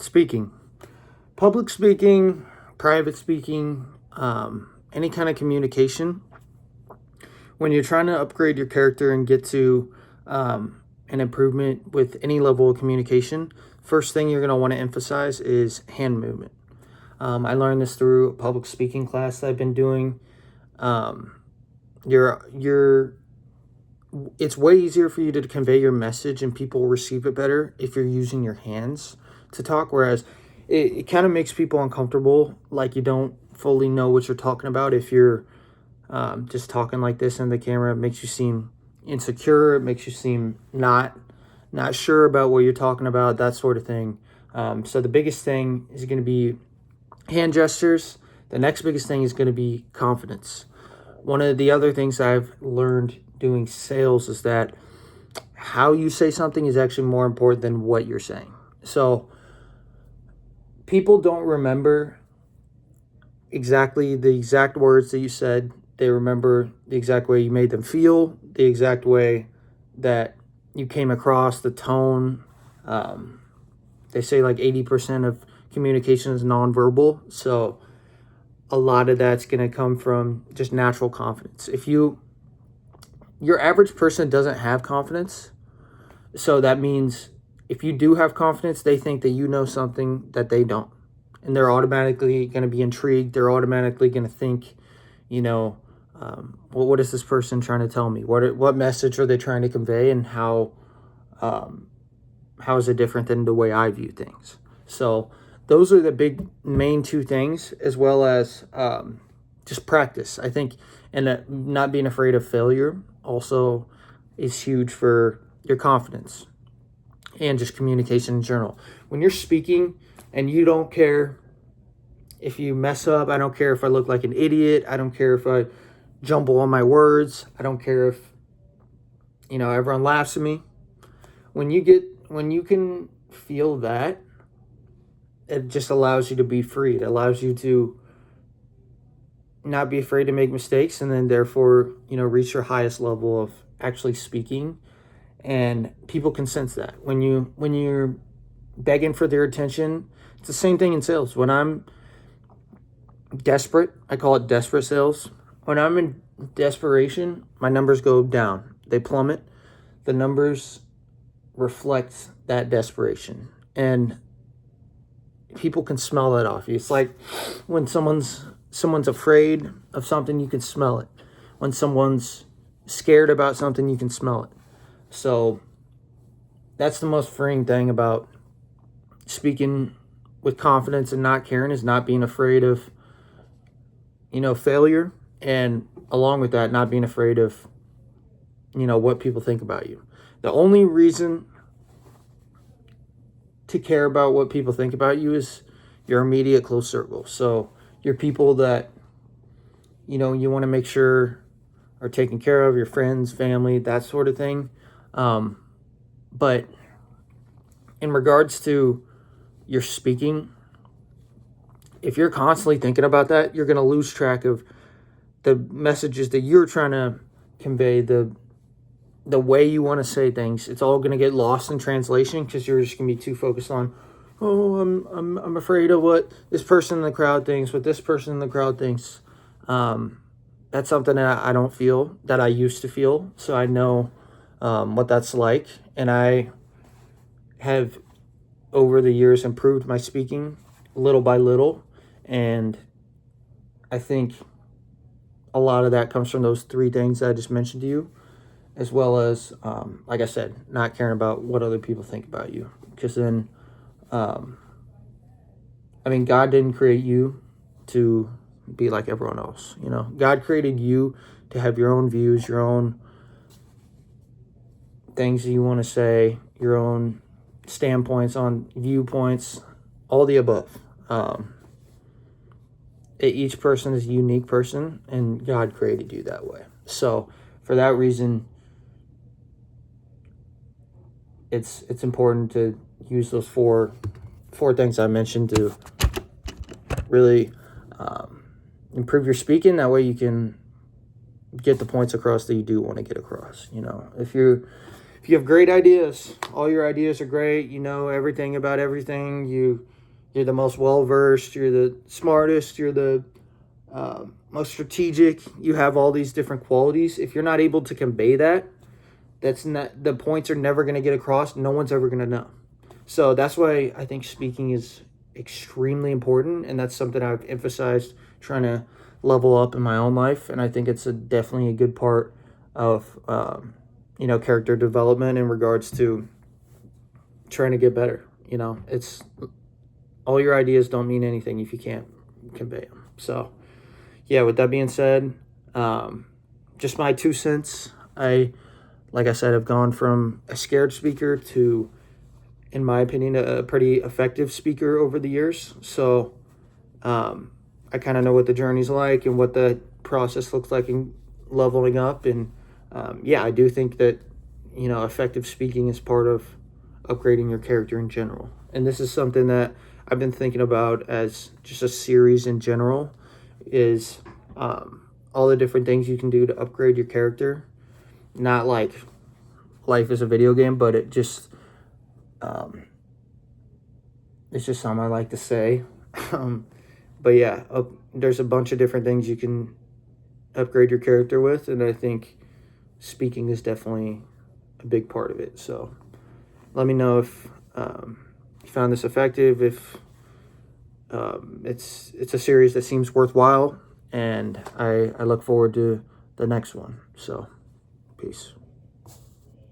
speaking, public speaking, private speaking, any kind of communication. When you're trying to upgrade your character and get to an improvement with any level of communication, first thing you're going to want to emphasize is hand movement. I learned this through a public speaking class that I've been doing. It's way easier for you to convey your message and people receive it better if you're using your hands to talk, whereas it kind of makes people uncomfortable, like you don't fully know what you're talking about if you're just talking like this in the camera. It makes you seem insecure. It makes you seem not sure about what you're talking about, that sort of thing. So the biggest thing is going to be hand gestures. The next biggest thing is going to be confidence. One of the other things I've learned doing sales is that how you say something is actually more important than what you're saying. So people don't remember exactly the exact words that you said. They remember the exact way you made them feel, the exact way that you came across, the tone. They say like 80% of communication is nonverbal. So a lot of that's going to come from just natural confidence. If your average person doesn't have confidence, so that means if you do have confidence, they think that you know something that they don't. And they're automatically going to be intrigued. They're automatically going to think, what is this person trying to tell me? What message are they trying to convey, and how is it different than the way I view things? So those are the big main two things, as well as just practice. I think, and not being afraid of failure also is huge for your confidence and just communication in general. When you're speaking and you don't care if you mess up, I don't care if I look like an idiot, I don't care if I jumble on my words, I don't care if everyone laughs at me. When you can feel that, it just allows you to be free. It allows you to not be afraid to make mistakes, and then therefore, reach your highest level of actually speaking. And people can sense that. When you're begging for their attention, it's the same thing in sales. When I'm desperate, I call it desperate sales. When I'm in desperation, my numbers go down. They plummet. The numbers reflect that desperation. And people can smell that off you. It's like when someone's afraid of something, you can smell it. When someone's scared about something, you can smell it. So that's the most freeing thing about speaking with confidence and not caring, is not being afraid of, failure. And along with that, not being afraid of, what people think about you. The only reason to care about what people think about you is your immediate close circle. So your people that, you want to make sure are taken care of, your friends, family, that sort of thing. But in regards to your speaking, if you're constantly thinking about that, you're going to lose track of the messages that you're trying to convey, the way you want to say things. It's all going to get lost in translation because you're just going to be too focused on, I'm afraid of what this person in the crowd thinks, what this person in the crowd thinks. That's something that I don't feel, that I used to feel. So I know what that's like. And I have, over the years, improved my speaking little by little. And I think a lot of that comes from those three things that I just mentioned to you, as well as, like I said, not caring about what other people think about you. Because then, God didn't create you to be like everyone else. God created you to have your own views, your own things that you want to say, your own standpoints on viewpoints, all the above. Each person is a unique person, and God created you that way. So for that reason, it's important to use those four things I mentioned to really improve your speaking. That way you can get the points across that you do want to get across. If if you have great ideas, all your ideas are great, you know everything about everything, you're the most well-versed, you're the smartest, you're the most strategic, you have all these different qualities. If you're not able to convey that, that's not, the points are never going to get across. No one's ever going to know. So that's why I think speaking is extremely important, and that's something I've emphasized trying to level up in my own life. And I think it's definitely a good part of character development in regards to trying to get better. It's all your ideas don't mean anything if you can't convey them. So yeah, with that being said, just my 2 cents. Like I said, I've gone from a scared speaker to, in my opinion, a pretty effective speaker over the years. So I kind of know what the journey's like and what the process looks like in leveling up. And yeah, I do think that, effective speaking is part of upgrading your character in general. And this is something that I've been thinking about as just a series in general, is all the different things you can do to upgrade your character. Not like life is a video game, but it's just something I like to say. But yeah, there's a bunch of different things you can upgrade your character with, and I think speaking is definitely a big part of it. So let me know if you found this effective, if it's a series that seems worthwhile, and I look forward to the next one. So peace.